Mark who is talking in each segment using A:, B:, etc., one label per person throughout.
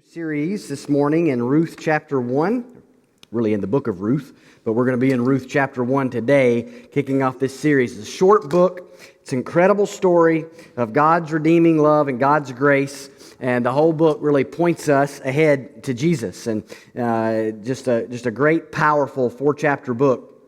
A: Series this morning in Ruth chapter 1, really in the book of Ruth, but we're going to be in Ruth chapter 1 today, kicking off this series. It's a short book. It's an incredible story of God's redeeming love and God's grace, and the whole book really points us ahead to Jesus, and just a great, powerful 4-chapter book.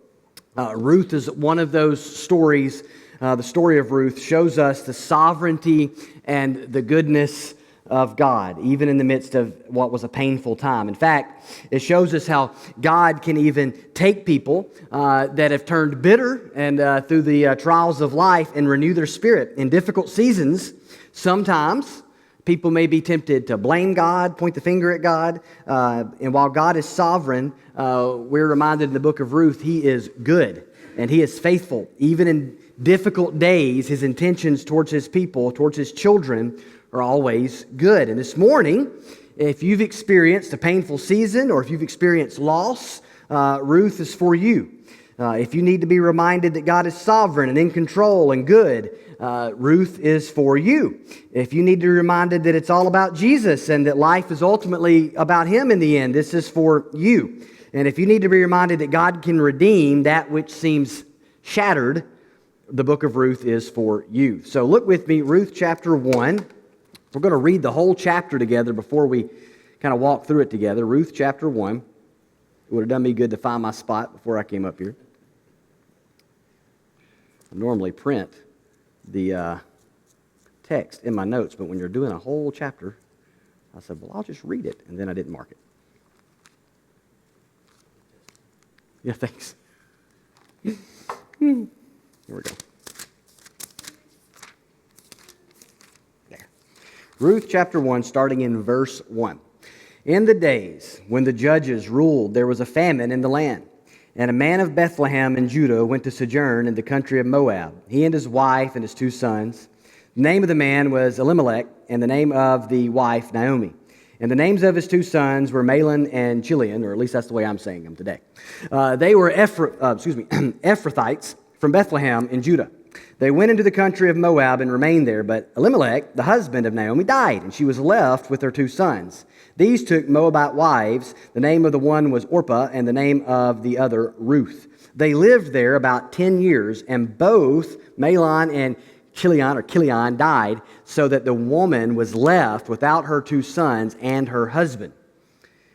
A: Ruth is one of those stories. The story of Ruth shows us the sovereignty and the goodness of God, even in the midst of what was a painful time. In fact, it shows us how God can even take people that have turned bitter and through the trials of life and renew their spirit in difficult seasons. Sometimes people may be tempted to blame God, point the finger at God, and while God is sovereign, we're reminded in the book of Ruth, He is good and He is faithful. Even in difficult days, His intentions towards His people, towards His children, are always good. And this morning, if you've experienced a painful season or if you've experienced loss, Ruth is for you. If you need to be reminded that God is sovereign and in control and good, Ruth is for you. If you need to be reminded that it's all about Jesus and that life is ultimately about Him in the end, this is for you. And if you need to be reminded that God can redeem that which seems shattered, the book of Ruth is for you. So look with me, Ruth chapter 1. We're going to read the whole chapter together before we kind of walk through it together. Ruth chapter 1. It would have done me good to find my spot before I came up here. I normally print the text in my notes, but when you're doing a whole chapter, I said, well, I'll just read it, and then I didn't mark it. Yeah, thanks. Here we go. Ruth chapter 1, starting in verse 1. In the days when the judges ruled, there was a famine in the land. And a man of Bethlehem in Judah went to sojourn in the country of Moab, he and his wife and his 2 sons. The name of the man was Elimelech, and the name of the wife Naomi. And the names of his 2 sons were Mahlon and Chilion, or at least that's the way I'm saying them today. They were Ephrathites from Bethlehem in Judah. They went into the country of Moab and remained there, but Elimelech, the husband of Naomi, died, and she was left with her 2 sons. These took Moabite wives. The name of the one was Orpah, and the name of the other Ruth. They lived there about 10 years, and both Mahlon and Chilion died, so that the woman was left without her 2 sons and her husband.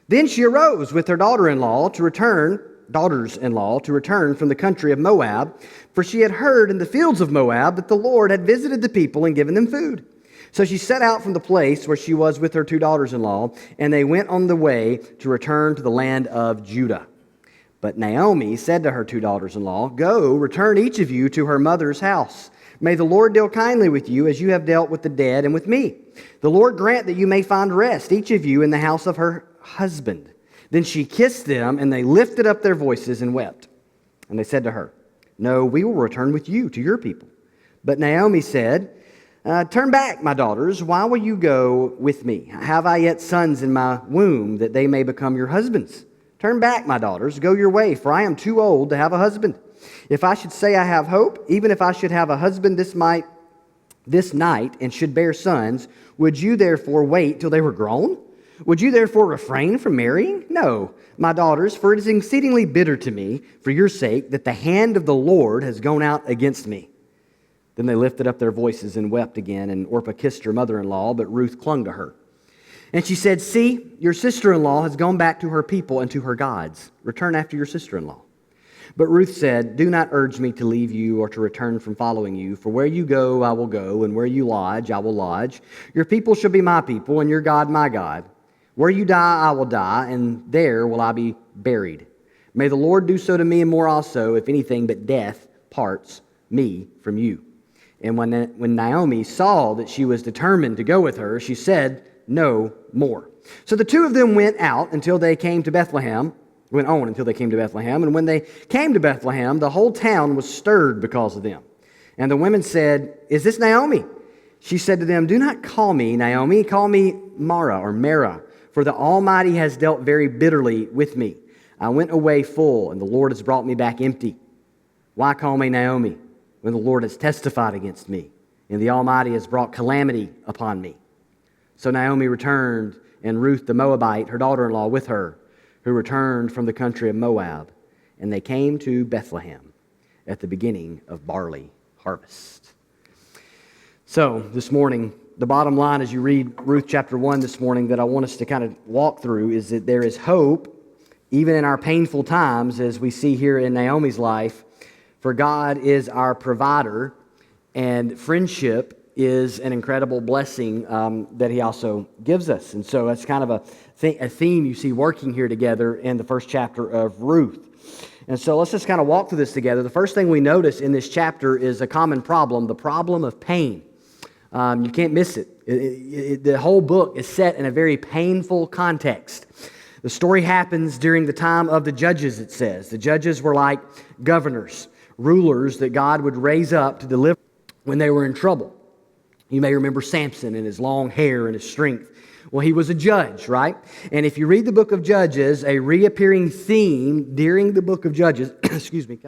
A: Then she arose with her daughters-in-law to return from the country of Moab, for she had heard in the fields of Moab that the Lord had visited the people and given them food. So she set out from the place where she was with her 2 daughters-in-law, and they went on the way to return to the land of Judah. But Naomi said to her 2 daughters-in-law, "Go, return each of you to her mother's house. May the Lord deal kindly with you as you have dealt with the dead and with me. The Lord grant that you may find rest, each of you, in the house of her husband." Then she kissed them, and they lifted up their voices and wept. And they said to her, "No, we will return with you to your people." But Naomi said, "Turn back, my daughters. Why will you go with me? Have I yet sons in my womb that they may become your husbands? Turn back, my daughters. Go your way, for I am too old to have a husband. If I should say I have hope, even if I should have a husband this night and should bear sons, would you therefore wait till they were grown? Would you therefore refrain from marrying? No, my daughters, for it is exceedingly bitter to me, for your sake, that the hand of the Lord has gone out against me." Then they lifted up their voices and wept again, and Orpah kissed her mother-in-law, but Ruth clung to her. And she said, "See, your sister-in-law has gone back to her people and to her gods. Return after your sister-in-law." But Ruth said, "Do not urge me to leave you or to return from following you, for where you go I will go, and where you lodge I will lodge. Your people shall be my people, and your God my God. Where you die, I will die, and there will I be buried. May the Lord do so to me and more also, if anything but death parts me from you." And when Naomi saw that she was determined to go with her, she said no more. So the 2 of them went on until they came to Bethlehem. And when they came to Bethlehem, the whole town was stirred because of them. And the women said, "Is this Naomi?" She said to them, "Do not call me Naomi, call me Mara. For the Almighty has dealt very bitterly with me. I went away full, and the Lord has brought me back empty. Why call me Naomi, when the Lord has testified against me, and the Almighty has brought calamity upon me?" So Naomi returned and Ruth the Moabite, her daughter-in-law, with her, who returned from the country of Moab. And they came to Bethlehem at the beginning of barley harvest. So this morning, the bottom line as you read Ruth chapter 1 this morning that I want us to kind of walk through is that there is hope, even in our painful times, as we see here in Naomi's life, for God is our provider, and friendship is an incredible blessing that He also gives us. And so that's kind of a theme you see working here together in the first chapter of Ruth. And so let's just kind of walk through this together. The first thing we notice in this chapter is a common problem, the problem of pain. You can't miss it. The whole book is set in a very painful context. The story happens during the time of the judges, it says. The judges were like governors, rulers that God would raise up to deliver when they were in trouble. You may remember Samson and his long hair and his strength. Well, he was a judge, right? And if you read the book of Judges, a reappearing theme during the book of Judges, excuse me,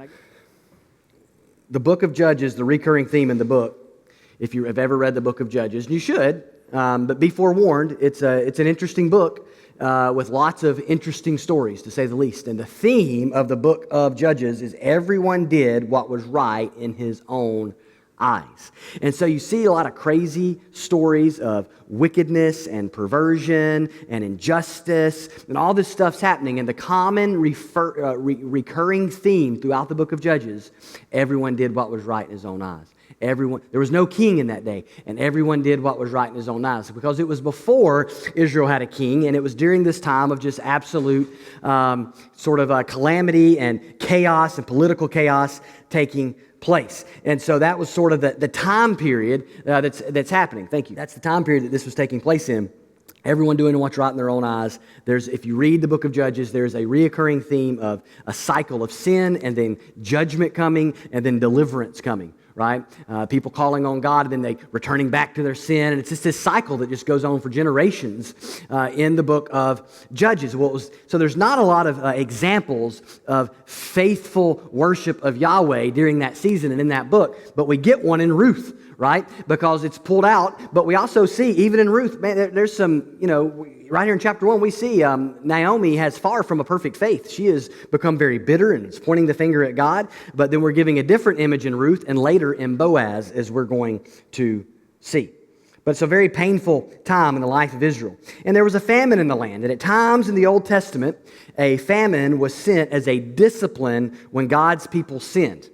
A: the book of Judges, the recurring theme in the book, if you have ever read the book of Judges, and you should, but be forewarned, it's an interesting book with lots of interesting stories, to say the least. And the theme of the book of Judges is everyone did what was right in his own eyes. And so you see a lot of crazy stories of wickedness and perversion and injustice, and all this stuff's happening. And the common recurring theme throughout the book of Judges, everyone did what was right in his own eyes. There was no king in that day, and everyone did what was right in his own eyes, because it was before Israel had a king, and it was during this time of just absolute sort of calamity and chaos and political chaos taking place. And so that was sort of the time period that's happening. Thank you. That's the time period that this was taking place in. Everyone doing what's right in their own eyes. If you read the book of Judges, there's a reoccurring theme of a cycle of sin, and then judgment coming, and then deliverance coming. Right? People calling on God, and then they returning back to their sin. And it's just this cycle that just goes on for generations in the book of Judges. So there's not a lot of examples of faithful worship of Yahweh during that season and in that book, but we get one in Ruth, right? Because it's pulled out. But we also see, even in Ruth, man, there's some, right here in chapter 1, we see Naomi has far from a perfect faith. She has become very bitter and is pointing the finger at God. But then we're giving a different image in Ruth and later in Boaz, as we're going to see. But it's a very painful time in the life of Israel. And there was a famine in the land. And at times in the Old Testament, a famine was sent as a discipline when God's people sinned.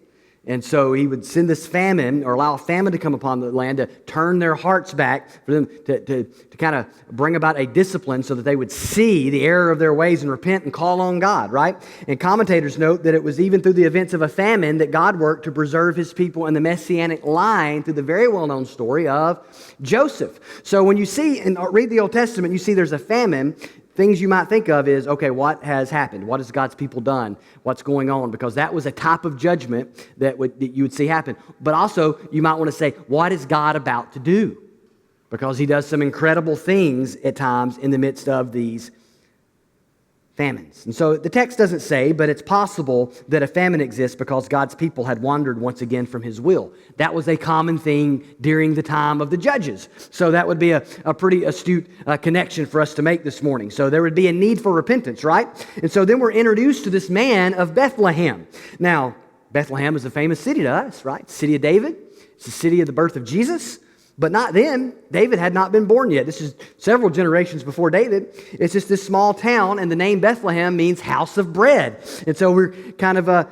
A: And so He would send this famine, or allow a famine to come upon the land to turn their hearts back, for them to kind of bring about a discipline so that they would see the error of their ways and repent and call on God, right? And commentators note that it was even through the events of a famine that God worked to preserve His people in the Messianic line through the very well-known story of Joseph. So when you see and read the Old Testament, you see there's a famine. Things you might think of is, okay, what has happened? What has God's people done? What's going on? Because that was a type of judgment that you would see happen. But also, you might want to say, what is God about to do? Because He does some incredible things at times in the midst of these famines. And so the text doesn't say, but it's possible that a famine exists because God's people had wandered once again from His will. That was a common thing during the time of the judges. So that would be a pretty astute connection for us to make this morning. So there would be a need for repentance, right? And so then we're introduced to this man of Bethlehem. Now, Bethlehem is a famous city to us, right? City of David. It's the city of the birth of Jesus. But not then. David had not been born yet. This is several generations before David. It's just this small town, and the name Bethlehem means house of bread. And so we're kind of,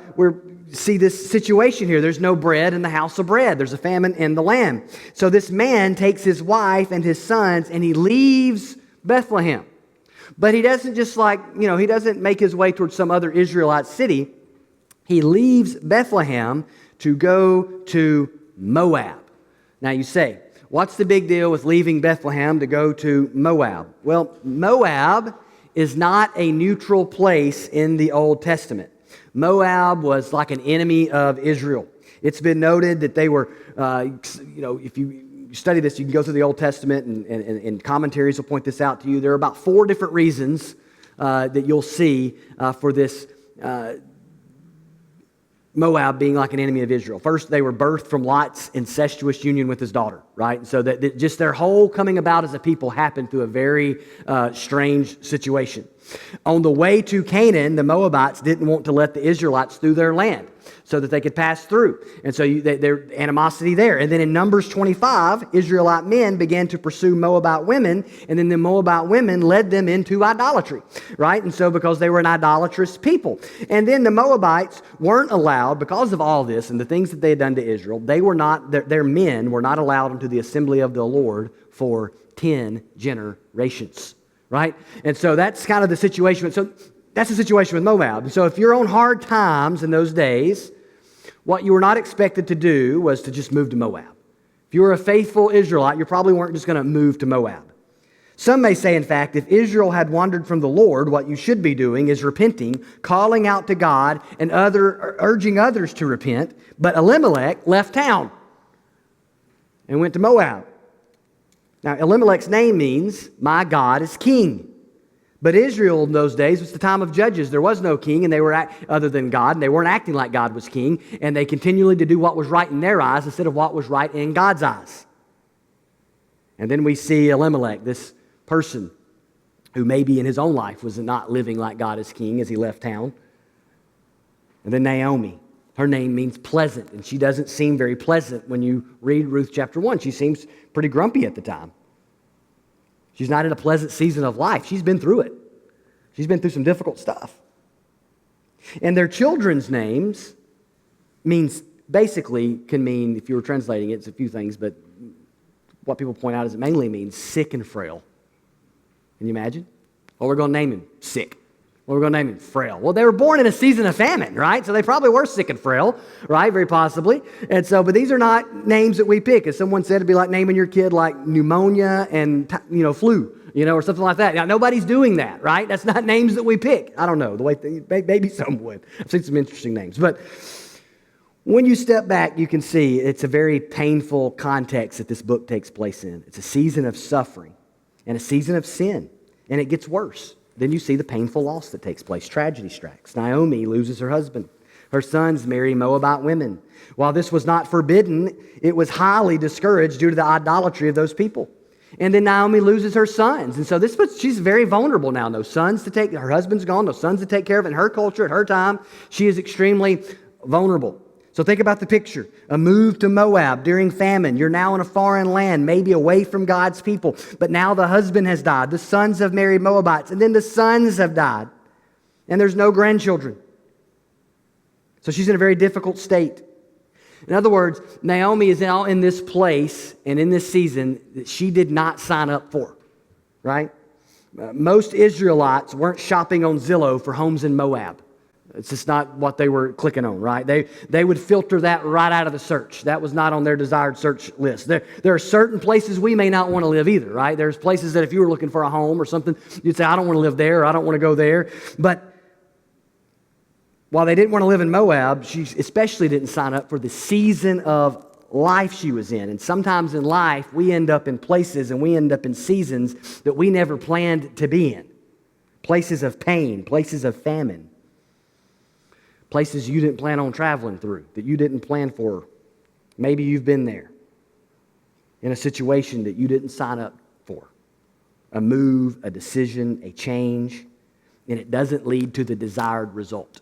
A: see this situation here. There's no bread in the house of bread. There's a famine in the land. So this man takes his wife and his sons, and he leaves Bethlehem. But he doesn't just he doesn't make his way towards some other Israelite city. He leaves Bethlehem to go to Moab. Now you say, what's the big deal with leaving Bethlehem to go to Moab? Well, Moab is not a neutral place in the Old Testament. Moab was like an enemy of Israel. It's been noted that they were, if you study this, you can go through the Old Testament and commentaries will point this out to you. There are about 4 different reasons that you'll see for this Moab being like an enemy of Israel. First, they were birthed from Lot's incestuous union with his daughter, right? And so that just their whole coming about as a people happened through a very strange situation. On the way to Canaan, the Moabites didn't want to let the Israelites through their land so that they could pass through. And so their animosity there. And then in Numbers 25, Israelite men began to pursue Moabite women, and then the Moabite women led them into idolatry, right? And so because they were an idolatrous people. And then the Moabites weren't allowed, because of all this and the things that they had done to Israel, their men were not allowed into the assembly of the Lord for 10 generations. Right? And so that's kind of the situation. So that's the situation with Moab. And so if you're on hard times in those days, what you were not expected to do was to just move to Moab. If you were a faithful Israelite, you probably weren't just going to move to Moab. Some may say, in fact, if Israel had wandered from the Lord, what you should be doing is repenting, calling out to God, and urging others to repent. But Elimelech left town and went to Moab. Now, Elimelech's name means, my God is king. But Israel in those days was the time of judges. There was no king, and they were other than God, and they weren't acting like God was king, and they continually to do what was right in their eyes instead of what was right in God's eyes. And then we see Elimelech, this person who maybe in his own life was not living like God as king as he left town. And then Naomi. Her name means pleasant, and she doesn't seem very pleasant when you read Ruth chapter 1. She seems pretty grumpy at the time. She's not in a pleasant season of life. She's been through it. She's been through some difficult stuff. And their children's names can mean, if you were translating it, it's a few things, but what people point out is it mainly means sick and frail. Can you imagine? Well, we're going to name him sick. Well, we're going to name him frail. Well, they were born in a season of famine, right? So they probably were sick and frail, right? Very possibly. And so, but these are not names that we pick. As someone said, it'd be like naming your kid like pneumonia and, flu, or something like that. Now, nobody's doing that, right? That's not names that we pick. I don't know. The way maybe some would. I've seen some interesting names. But when you step back, you can see it's a very painful context that this book takes place in. It's a season of suffering and a season of sin. And it gets worse. Then you see the painful loss that takes place. Tragedy strikes. Naomi loses her husband. Her sons marry Moabite women. While this was not forbidden, it was highly discouraged due to the idolatry of those people. And then Naomi loses her sons. And so she's very vulnerable now. No sons to take, her husband's gone, no sons to take care of. In her culture, at her time, she is extremely vulnerable. So think about the picture. A move to Moab during famine. You're now in a foreign land, maybe away from God's people. But now the husband has died. The sons have married Moabites. And then the sons have died. And there's no grandchildren. So she's in a very difficult state. In other words, Naomi is now in this place and in this season that she did not sign up for. Right? Most Israelites weren't shopping on Zillow for homes in Moab. It's just not what they were clicking on, right? They would filter that right out of the search. That was not on their desired search list. There are certain places we may not want to live either, right? There's places that if you were looking for a home or something, you'd say, I don't want to live there, or I don't want to go there. But while they didn't want to live in Moab, she especially didn't sign up for the season of life she was in. And sometimes in life, we end up in places and we end up in seasons that we never planned to be in. Places of pain, places of famine. Places you didn't plan on traveling through, that you didn't plan for. Maybe you've been there in a situation that you didn't sign up for. A move, a decision, a change, and it doesn't lead to the desired result.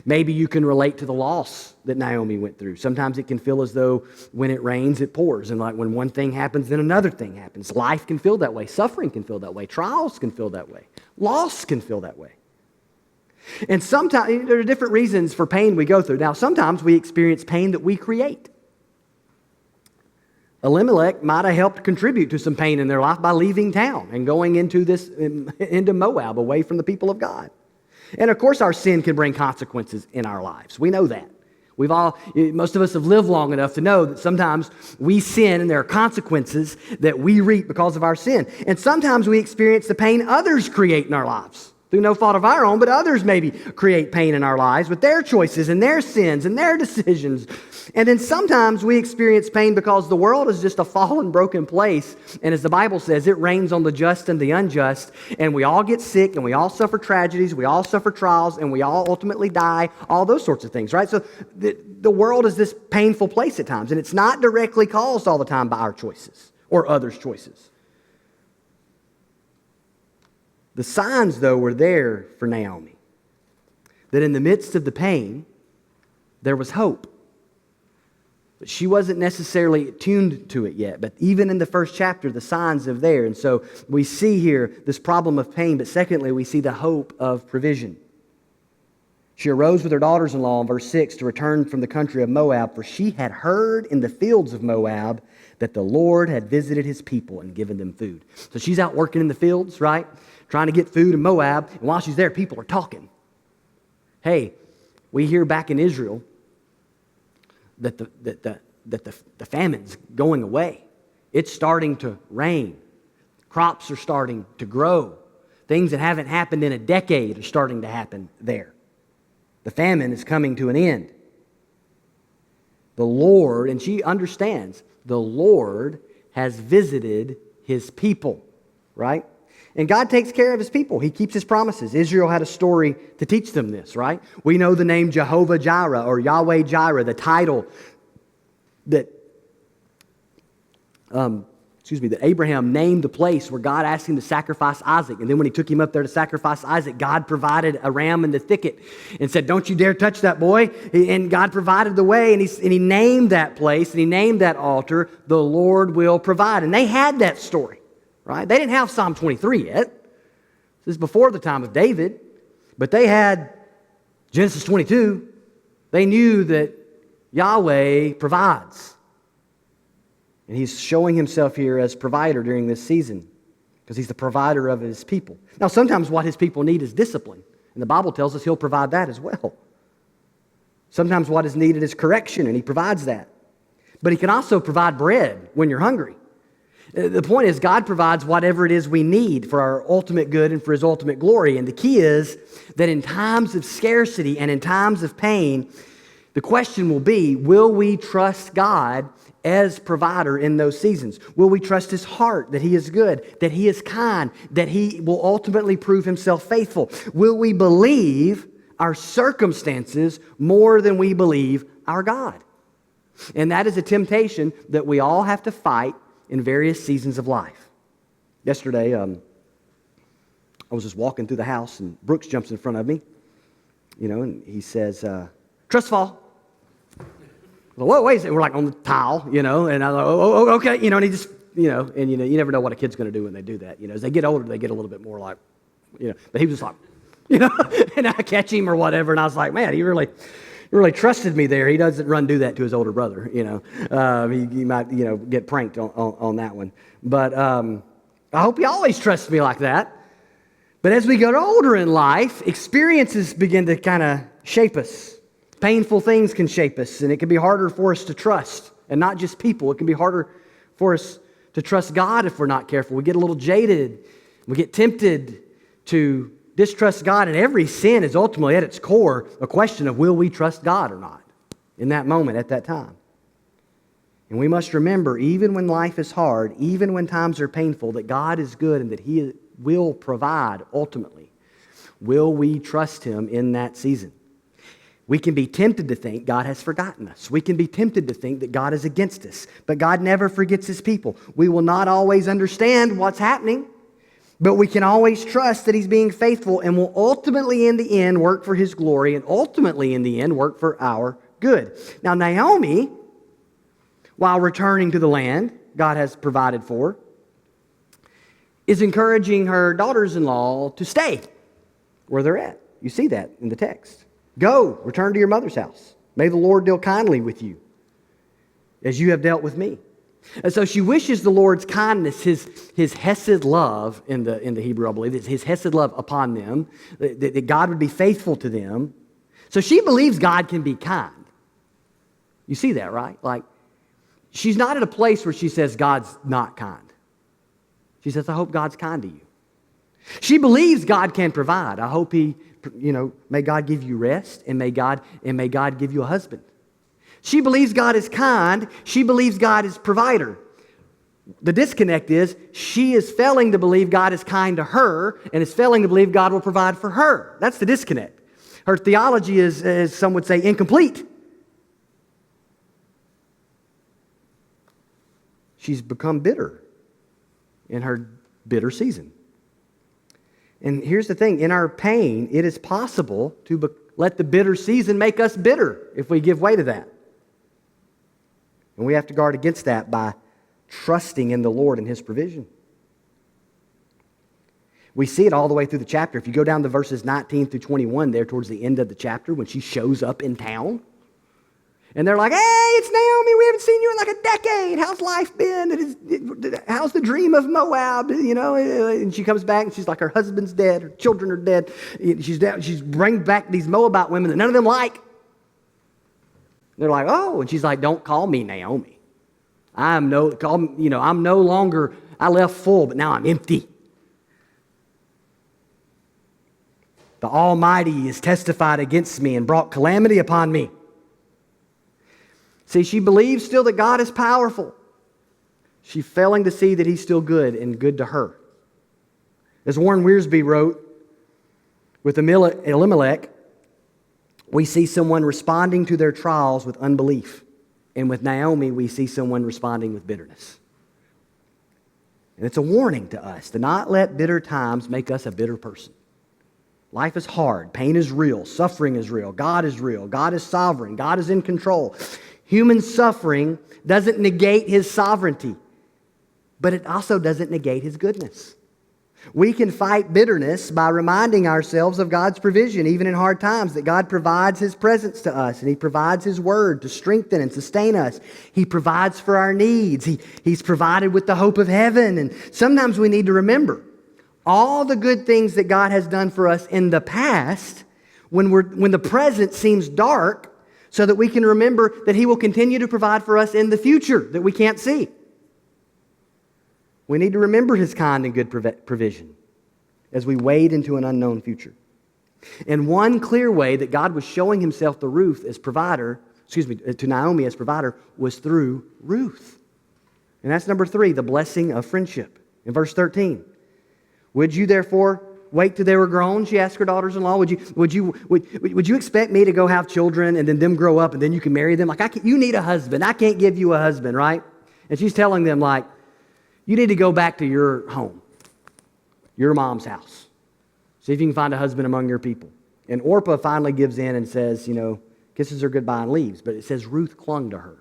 A: Maybe you can relate to the loss that Naomi went through. Sometimes it can feel as though when it rains, it pours. And like when one thing happens, then another thing happens. Life can feel that way. Suffering can feel that way. Trials can feel that way. Loss can feel that way. And sometimes there are different reasons for pain we go through. Now, sometimes we experience pain that we create. Elimelech might have helped contribute to some pain in their life by leaving town and going into Moab, away from the people of God. And of course, our sin can bring consequences in our lives. We know that. Most of us have lived long enough to know that sometimes we sin and there are consequences that we reap because of our sin. And sometimes we experience the pain others create in our lives. through no fault of our own, but others maybe create pain in our lives with their choices and their sins and their decisions. And then sometimes we experience pain because the world is just a fallen, broken place. And as the Bible says, it rains on the just and the unjust. And we all get sick and we all suffer tragedies, we all suffer trials, and we all ultimately die, all those sorts of things, right? So the world is this painful place at times. And it's not directly caused all the time by our choices or others' choices. The signs, though, were there for Naomi. That in the midst of the pain, there was hope. But she wasn't necessarily tuned to it yet. But even in the first chapter, the signs are there. And so we see here this problem of pain. But secondly, we see the hope of provision. She arose with her daughters-in-law in verse 6 to return from the country of Moab, for she had heard in the fields of Moab that the Lord had visited his people and given them food. So she's out working in the fields, right? Trying to get food in Moab. And while she's there, people are talking. Hey, we hear back in Israel that the famine's going away. It's starting to rain. Crops are starting to grow. Things that haven't happened in a decade are starting to happen there. The famine is coming to an end. The Lord, and she understands, the Lord has visited his people, right? And God takes care of his people. He keeps his promises. Israel had a story to teach them this, right? We know the name Jehovah Jireh or Yahweh Jireh, the title that that Abraham named the place where God asked him to sacrifice Isaac. And then when he took him up there to sacrifice Isaac, God provided a ram in the thicket and said, don't you dare touch that boy. And God provided the way, and he named that place, and he named that altar, the Lord will provide. And they had that story, right? They didn't have Psalm 23 yet. This is before the time of David. But they had Genesis 22. They knew that Yahweh provides. And he's showing himself here as provider during this season because he's the provider of his people. Now, sometimes what his people need is discipline. And the Bible tells us he'll provide that as well. Sometimes what is needed is correction, and he provides that. But he can also provide bread when you're hungry. The point is, God provides whatever it is we need for our ultimate good and for his ultimate glory. And the key is that in times of scarcity and in times of pain, the question will be, will we trust God as provider in those seasons? Will we trust his heart, that he is good, that he is kind, that he will ultimately prove himself faithful? Will we believe our circumstances more than we believe our God? And that is a temptation that we all have to fight in various seasons of life. Yesterday, I was just walking through the house, and Brooks jumps in front of me, and he says, trust fall. Whoa, wait a second. We're like on the tile, and I was like, oh, okay, and he just, and you never know what a kid's going to do when they do that. As they get older, they get a little bit more like, but he was just like, and I catch him or whatever, and I was like, man, he really trusted me there. He doesn't do that to his older brother, he might, get pranked on that one. But I hope he always trusts me like that. But as we get older in life, experiences begin to kind of shape us. Painful things can shape us, and it can be harder for us to trust. And not just people. It can be harder for us to trust God if we're not careful. We get a little jaded. We get tempted to distrust God, and every sin is ultimately at its core a question of will we trust God or not in that moment, at that time. And we must remember, even when life is hard, even when times are painful, that God is good and that he will provide ultimately. Will we trust him in that season? We can be tempted to think God has forgotten us. We can be tempted to think that God is against us. But God never forgets his people. We will not always understand what's happening, but we can always trust that he's being faithful and will ultimately in the end work for his glory and ultimately in the end work for our good. Now Naomi, while returning to the land God has provided for, is encouraging her daughters-in-law to stay where they're at. You see that in the text. Go, return to your mother's house. May the Lord deal kindly with you as you have dealt with me. And so she wishes the Lord's kindness, his hesed love in the Hebrew, I believe, his hesed love upon them, that God would be faithful to them. So she believes God can be kind. You see that, right? Like, she's not at a place where she says God's not kind. She says, I hope God's kind to you. She believes God can provide. I hope may God give you rest, and may God give you a husband. She believes God is kind. She believes God is provider. The disconnect is she is failing to believe God is kind to her and is failing to believe God will provide for her. That's the disconnect. Her theology is, as some would say, incomplete. She's become bitter in her bitter season. And here's the thing, in our pain, it is possible to let the bitter season make us bitter if we give way to that. And we have to guard against that by trusting in the Lord and His provision. We see it all the way through the chapter. If you go down to verses 19 through 21 there towards the end of the chapter when she shows up in town, and they're like, hey, it's Naomi, we haven't seen you in like a decade. How's life been? How's the dream of Moab? And she comes back and she's like, her husband's dead, her children are dead. She's bringing back these Moabite women that none of them like. They're like, oh, and she's like, don't call me Naomi. I'm no longer, I left full, but now I'm empty. The Almighty has testified against me and brought calamity upon me. See, she believes still that God is powerful. She's failing to see that He's still good and good to her. As Warren Wiersbe wrote, with Elimelech, we see someone responding to their trials with unbelief. And with Naomi, we see someone responding with bitterness. And it's a warning to us to not let bitter times make us a bitter person. Life is hard. Pain is real. Suffering is real. God is real. God is sovereign. God is in control. Human suffering doesn't negate His sovereignty, but it also doesn't negate His goodness. We can fight bitterness by reminding ourselves of God's provision, even in hard times, that God provides His presence to us, and He provides His word to strengthen and sustain us. He provides for our needs. He's provided with the hope of heaven. And sometimes we need to remember all the good things that God has done for us in the past when the present seems dark, so that we can remember that He will continue to provide for us in the future that we can't see. We need to remember His kind and good provision as we wade into an unknown future. And one clear way that God was showing Himself to Naomi as provider was through Ruth. And that's number 3, the blessing of friendship. In verse 13, would you therefore wait till they were grown? She asked her daughters-in-law. Would you expect me to go have children and then them grow up and then you can marry them? You need a husband. I can't give you a husband, right? And she's telling them you need to go back to your home, your mom's house. See if you can find a husband among your people. And Orpah finally gives in and says, kisses her goodbye and leaves. But it says Ruth clung to her.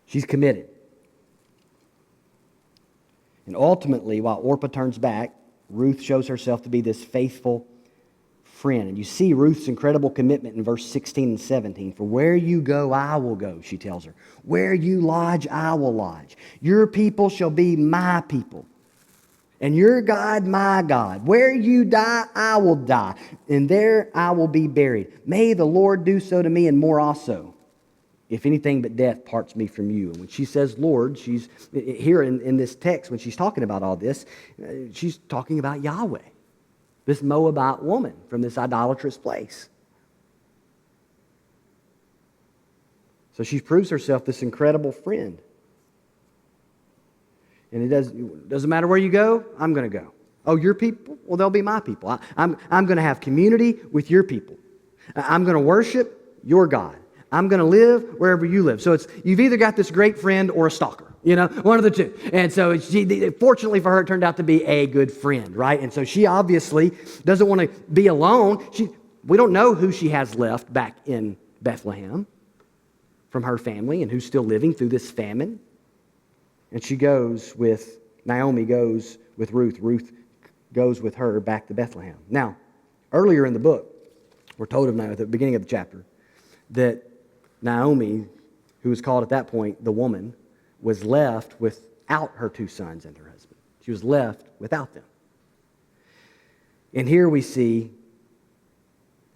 A: She's committed. And ultimately, while Orpah turns back, Ruth shows herself to be this faithful friend. And you see Ruth's incredible commitment in verse 16 and 17. For where you go, I will go, she tells her. Where you lodge, I will lodge. Your people shall be my people, and your God, my God. Where you die, I will die, and there I will be buried. May the Lord do so to me and more also, if anything but death parts me from you. And when she says Lord, she's here in this text, when she's talking about all this, she's talking about Yahweh, this Moabite woman from this idolatrous place. So she proves herself this incredible friend. And it doesn't matter where you go, I'm going to go. Oh, your people? Well, they'll be my people. I'm going to have community with your people. I'm going to worship your God. I'm going to live wherever you live. So you've either got this great friend or a stalker, one of the two. And so fortunately for her, it turned out to be a good friend, right? And so she obviously doesn't want to be alone. We don't know who she has left back in Bethlehem from her family and who's still living through this famine. And Naomi goes with Ruth. Ruth goes with her back to Bethlehem. Now, earlier in the book, we're told at the beginning of the chapter that Naomi, who was called at that point the woman, was left without her 2 sons and her husband. She was left without them. And here we see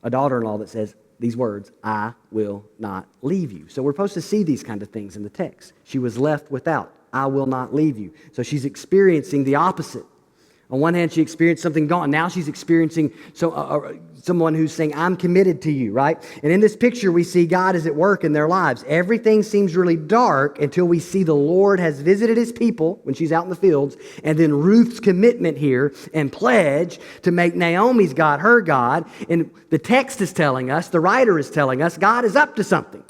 A: a daughter-in-law that says these words, I will not leave you. So we're supposed to see these kind of things in the text. She was left without. I will not leave you. So she's experiencing the opposite On one hand, she experienced something gone. Now she's experiencing someone who's saying, I'm committed to you, right? And in this picture, we see God is at work in their lives. Everything seems really dark until we see the Lord has visited his people when she's out in the fields, and then Ruth's commitment here and pledge to make Naomi's God her God. And the text is telling us, the writer is telling us, God is up to something,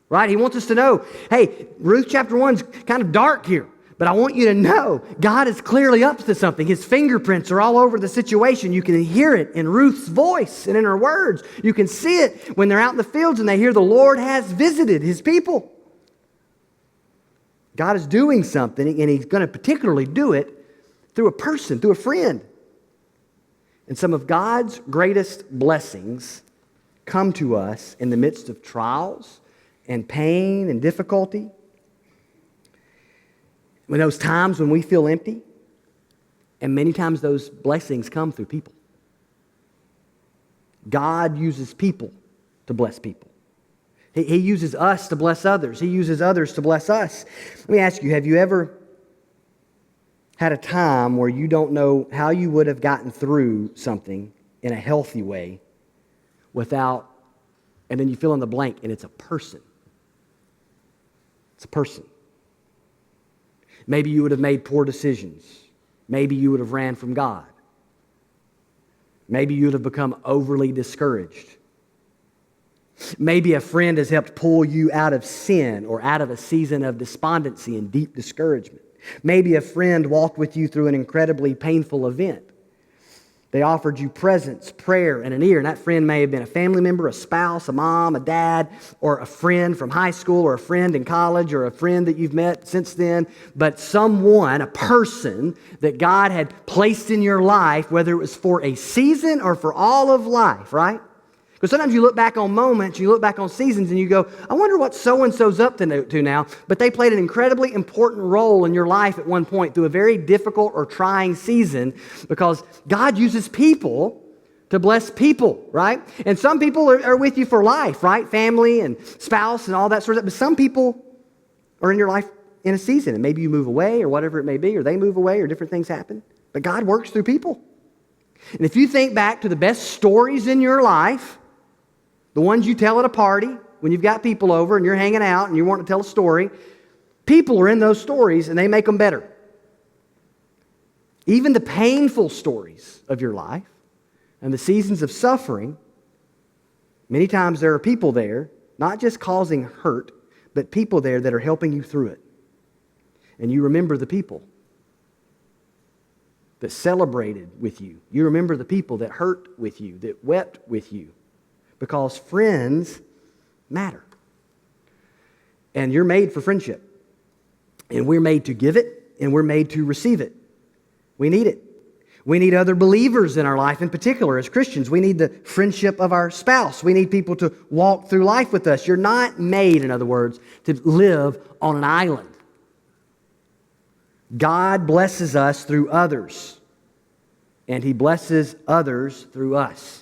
A: right? He wants us to know, hey, Ruth chapter 1's kind of dark here. But I want you to know, God is clearly up to something. His fingerprints are all over the situation. You can hear it in Ruth's voice and in her words. You can see it when they're out in the fields and they hear the Lord has visited his people. God is doing something, and he's going to particularly do it through a person, through a friend. And some of God's greatest blessings come to us in the midst of trials and pain and difficulty. When those times when we feel empty, and many times those blessings come through people. God uses people to bless people. He uses us to bless others. He uses others to bless us. Let me ask you, have you ever had a time where you don't know how you would have gotten through something in a healthy way without, and then you fill in the blank, and it's a person. It's a person. Maybe you would have made poor decisions. Maybe you would have ran from God. Maybe you would have become overly discouraged. Maybe a friend has helped pull you out of sin or out of a season of despondency and deep discouragement. Maybe a friend walked with you through an incredibly painful event. They offered you presence, prayer, and an ear. And that friend may have been a family member, a spouse, a mom, a dad, or a friend from high school, or a friend in college, or a friend that you've met since then. But someone, a person that God had placed in your life, whether it was for a season or for all of life, right? Because sometimes you look back on moments, you look back on seasons, and you go, I wonder what so-and-so's up to now. But they played an incredibly important role in your life at one point through a very difficult or trying season, because God uses people to bless people, right? And some people are with you for life, right? Family and spouse and all that sort of stuff. But some people are in your life in a season, and maybe you move away or whatever it may be, or they move away or different things happen. But God works through people. And if you think back to the best stories in your life, the ones you tell at a party when you've got people over and you're hanging out and you want to tell a story, people are in those stories and they make them better. Even the painful stories of your life and the seasons of suffering, many times there are people there, not just causing hurt, but people there that are helping you through it. And you remember the people that celebrated with you. You remember the people that hurt with you, that wept with you. Because friends matter. And you're made for friendship. And we're made to give it, and we're made to receive it. We need it. We need other believers in our life, in particular as Christians. We need the friendship of our spouse. We need people to walk through life with us. You're not made, in other words, to live on an island. God blesses us through others, and He blesses others through us.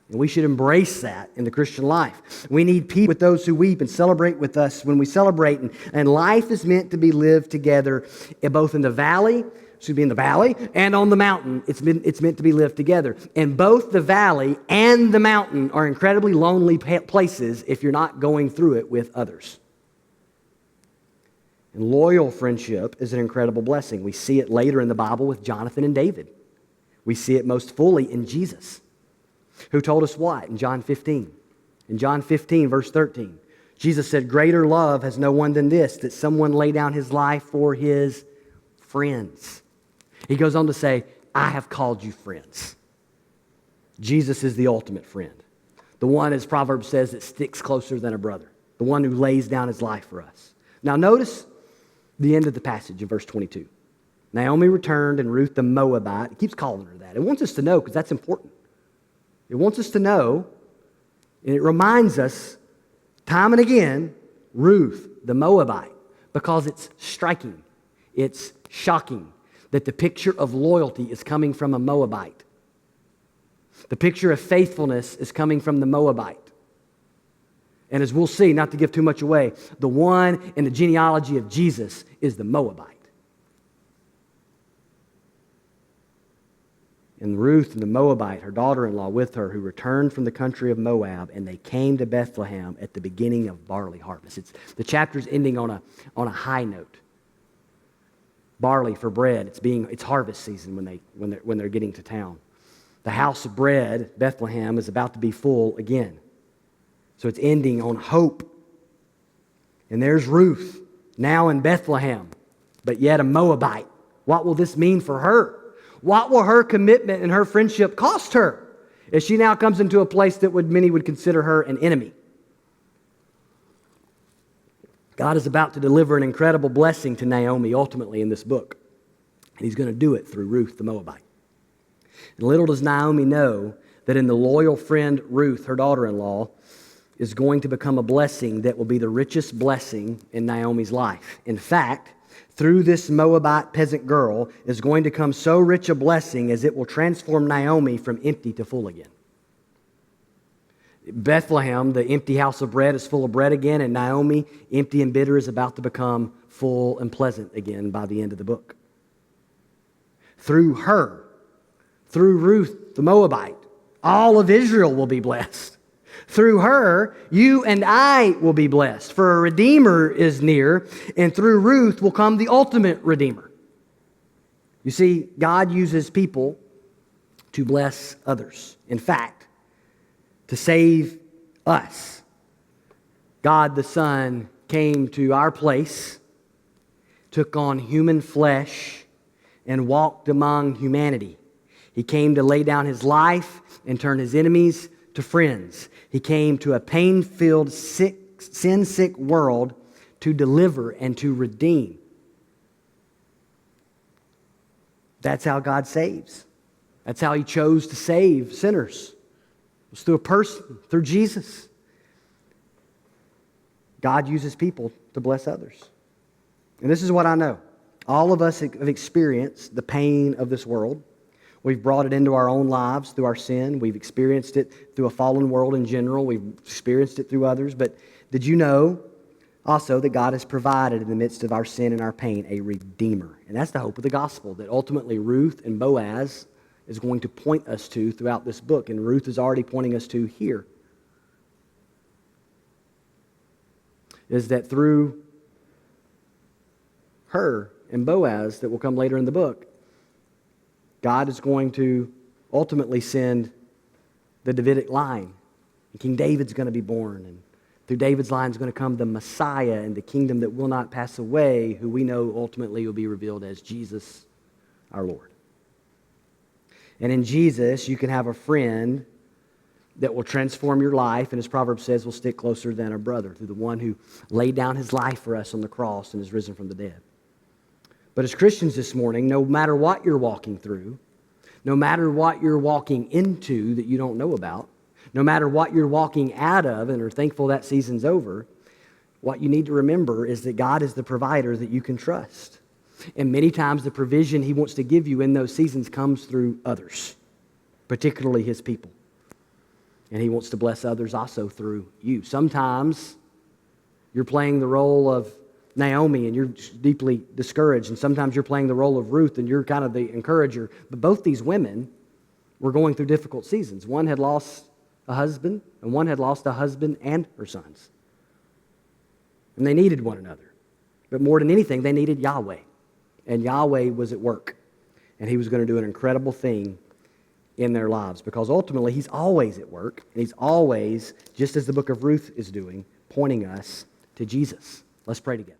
A: And we should embrace that in the Christian life. We need people with those who weep and celebrate with us when we celebrate. And life is meant to be lived together, both in the valley, should be in the valley, and on the mountain. It's meant to be lived together. And both the valley and the mountain are incredibly lonely places if you're not going through it with others. And loyal friendship is an incredible blessing. We see it later in the Bible with Jonathan and David. We see it most fully in Jesus, who told us what in John 15? In John 15, verse 13, Jesus said, greater love has no one than this, that someone lay down his life for his friends. He goes on to say, I have called you friends. Jesus is the ultimate friend. The one, as Proverbs says, that sticks closer than a brother. The one who lays down his life for us. Now notice the end of the passage in verse 22. Naomi returned, and Ruth the Moabite, it keeps calling her that. It wants us to know, because that's important. It wants us to know, and it reminds us time and again, Ruth, the Moabite, because it's striking, it's shocking that the picture of loyalty is coming from a Moabite. The picture of faithfulness is coming from the Moabite. And as we'll see, not to give too much away, the one in the genealogy of Jesus is the Moabite. and Ruth and the Moabite, her daughter-in-law, with her, who returned from the country of Moab, and they came to Bethlehem at the beginning of barley harvest. The chapter's ending on a high note. Barley for bread. It's harvest season when they're getting to town. The house of bread, Bethlehem, is about to be full again. So it's ending on hope. And there's Ruth, now in Bethlehem, but yet a Moabite. What will this mean for her? What will her commitment and her friendship cost her as she now comes into a place that many would consider her an enemy? God is about to deliver an incredible blessing to Naomi ultimately in this book. And He's going to do it through Ruth the Moabite. And little does Naomi know that in the loyal friend Ruth, her daughter-in-law, is going to become a blessing that will be the richest blessing in Naomi's life. In fact, through this Moabite peasant girl is going to come so rich a blessing as it will transform Naomi from empty to full again. Bethlehem, the empty house of bread, is full of bread again, and Naomi, empty and bitter, is about to become full and pleasant again by the end of the book. Through her, through Ruth the Moabite, all of Israel will be blessed. Through her, you and I will be blessed, for a Redeemer is near, and through Ruth will come the ultimate Redeemer. You see, God uses people to bless others. In fact, to save us. God the Son came to our place, took on human flesh, and walked among humanity. He came to lay down His life and turn His enemies to friends. He came to a pain-filled, sin-sick world to deliver and to redeem. That's how God saves. That's how He chose to save sinners. It was through a person, through Jesus. God uses people to bless others. And this is what I know. All of us have experienced the pain of this world. We've brought it into our own lives through our sin. We've experienced it through a fallen world in general. We've experienced it through others. But did you know also that God has provided in the midst of our sin and our pain a Redeemer? And that's the hope of the gospel, that ultimately Ruth and Boaz is going to point us to throughout this book. And Ruth is already pointing us to here. Is that through her and Boaz that will come later in the book, God is going to ultimately send the Davidic line. And King David's going to be born. And through David's line is going to come the Messiah and the kingdom that will not pass away, who we know ultimately will be revealed as Jesus, our Lord. And in Jesus, you can have a friend that will transform your life, and as Proverbs says, will stick closer than a brother, through the one who laid down His life for us on the cross and is risen from the dead. But as Christians this morning, no matter what you're walking through, no matter what you're walking into that you don't know about, no matter what you're walking out of and are thankful that season's over, what you need to remember is that God is the provider that you can trust. And many times the provision He wants to give you in those seasons comes through others, particularly His people. And He wants to bless others also through you. Sometimes you're playing the role of Naomi and you're deeply discouraged, and sometimes you're playing the role of Ruth and you're kind of the encourager. But both these women were going through difficult seasons. One had lost a husband, and one had lost a husband and her sons. And they needed one another. But more than anything, they needed Yahweh. And Yahweh was at work. And He was going to do an incredible thing in their lives, because ultimately He's always at work, and He's always, just as the book of Ruth is doing, pointing us to Jesus. Let's pray together.